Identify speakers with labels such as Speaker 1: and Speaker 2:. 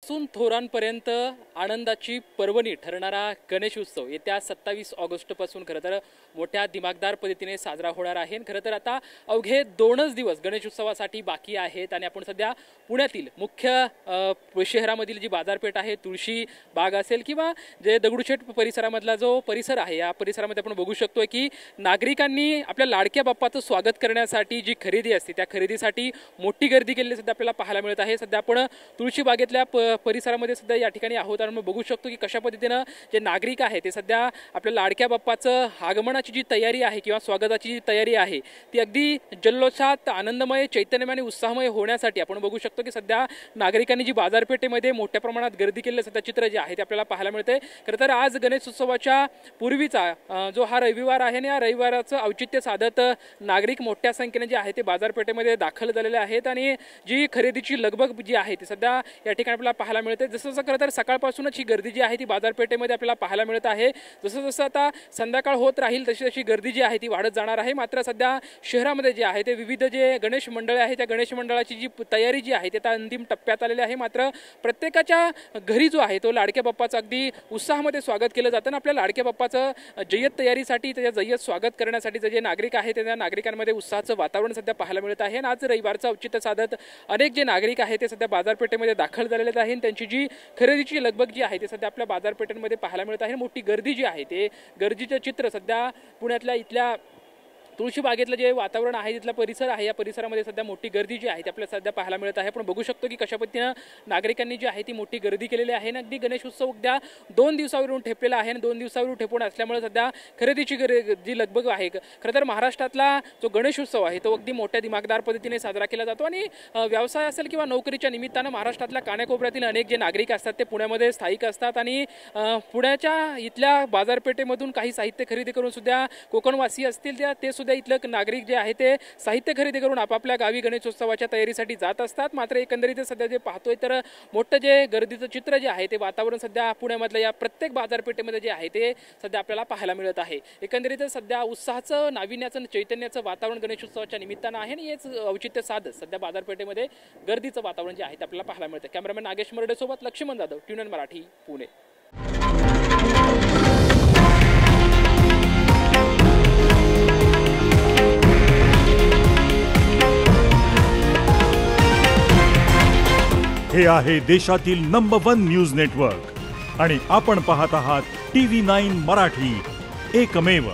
Speaker 1: सामान्यांपासून थोरांपर्यंत आनंदाची पर्वणी ठरणारा गणेश उत्सव येत्या 27 ऑगस्टपासून खरं तर मोठ्या दिमागदार पद्धतीने साजरा होणार आहे। खरं तर आता अवघे 2च दिवस गणेश उत्सवासाठी बाकी आहेत आणि आपण सध्या पुण्यातील मुख्य शहरामधील जी बाजारपेठ आहे, तुळशी बाग असेल किंवा जे दगडूशेठ परिसरामधला जो परिसर आहे, या परिसरामध्ये आपण बघू शकतोय की नागरिकांनी आपल्या लाडक्या बाप्पाचं स्वागत करण्यासाठी जी खरेदी असते त्या खरेदीसाठी मोठी गर्दी केलेली सध्या आपल्याला पाहायला मिळत आहे। सध्या आपण तुळशी बागेतल्या परिसरामध्ये सध्या या ठिकाणी आहोत आणि बघू शकतो की कशा पद्धतीने जे नागरिक आहे ते सध्या आपल्या लाडक्या बाप्पाचं आगमनाची जी तयारी आहे किंवा स्वागताची जी तयारी आहे ती अगदी जल्लोषात आनंदमय, चैतन्यमय आणि उत्साहमय होण्यासाठी आपण बघू शकतो की सध्या नागरिकांनी जी बाजारपेठेमध्ये मोठ्या प्रमाणात गर्दी केलेलं सध्या चित्र जे आहे ते आपल्याला पाहायला मिळते। खरं तर आज गणेश उत्सवाच्या पूर्वीचा जो हा रविवार आहे आणि या रविवाराचं औचित्य साधत नागरिक मोठ्या संख्येने जे आहे ते बाजारपेठेमध्ये दाखल झालेले आहेत आणि जी खरेदीची लगबग जी आहे ती सध्या या ठिकाणी आपल्याला पाहायला मिळते। जसं जसं खरं तर सकाळपासूनच ही गर्दी जी आहे ती बाजारपेठेमध्ये आपल्याला पाहायला मिळत आहे। जसं जसं आता संध्याकाळ होत राहील तशी तशी गर्दी जी आहे ती वाढत जाणार आहे। मात्र सध्या शहरामध्ये जे आहे ते विविध जे गणेश मंडळ आहे त्या गणेश मंडळाची जी तयारी जी आहे ते आता अंतिम टप्प्यात आलेली आहे। मात्र प्रत्येकाच्या घरी जो आहे तो लाडक्या बाप्पाचं अगदी उत्साहामध्ये स्वागत केलं जातं। आपल्या लाडक्या बाप्पाचं जय्यत तयारीसाठी, त्याच्या जय्यत स्वागत करण्यासाठी जे नागरिक आहेत त्या नागरिकांमध्ये उत्साहाचं वातावरण सध्या पाहायला मिळत आहे। आज रविवारचं औचित्य साधत अनेक जे नागरिक आहेत ते सध्या बाजारपेठेमध्ये दाखल झालेले आहेत। त्यांची जी खरेदीची लगबग जी आहे ते सध्या आपल्या बाजारपेठेमध्ये पाहायला मिळत आहे। मोठी गर्दी जी आहे ते गर्दीचं चित्र सध्या पुण्यातल्या इथल्या तुळशी बागेतलं जे वातावरण आहे, तिथला परिसर आहे, या परिसरामध्ये सध्या मोठी गर्दी जी आहे ती आपल्याला सध्या पाहायला मिळत आहे। आपण बघू शकतो की कशा पद्धतीने नागरिकांनी जी आहे ती मोठी गर्दी केलेली आहे। अगदी गणेश उत्सव उद्या 2 दिवसावरून ठेपलेला आहे आणि 2 दिवसावरून ठेपून असल्यामुळे सध्या खरेदीची जी लगबग आहे, खरं तर महाराष्ट्रातला जो गणेश उत्सव आहे तो अगदी मोठ्या दिमागदार पद्धतीने साजरा केला जातो आणि व्यवसाय असेल किंवा नोकरीच्या निमित्तानं महाराष्ट्रातल्या कानाकोपऱ्यातील अनेक जे नागरिक असतात ते पुण्यामध्ये स्थायिक असतात आणि पुण्याच्या इथल्या बाजारपेठेमधून काही साहित्य खरेदी करून सुद्धा कोकणवासी असतील ते सुद्धा इथलं नागरिक जे आहे ते साहित्य खरेदी करून आपापल्या गावी गणेशोत्सवाच्या तयारीसाठी जात असतात। मात्र एकंदरीत सध्या जे पाहतोय तर मोठं जे गर्दीचं चित्र जे आहे ते वातावरण सध्या पुण्यामधल्या या प्रत्येक बाजारपेठेमध्ये जे आहे ते सध्या आपल्याला पाहायला मिळत आहे। एकंदरीत सध्या उत्साहाचं, नाविन्याचं, चैतन्याचं वातावरण गणेशोत्सवाच्या निमित्तानं आहे आणि हेच औचित्य साधत सध्या बाजारपेठेमध्ये गर्दीचं वातावरण जे आहे ते आपल्याला पाहायला मिळतं। कॅमेरामॅन नागेश मर्डे सोबत लक्ष्मण जाधव, ट्यून मराठी, पुणे।
Speaker 2: हे आहे देशातील नंबर 1 न्यूज नेटवर्क आणि आपण पाहत आहात TV9 मराठी, एकमेव।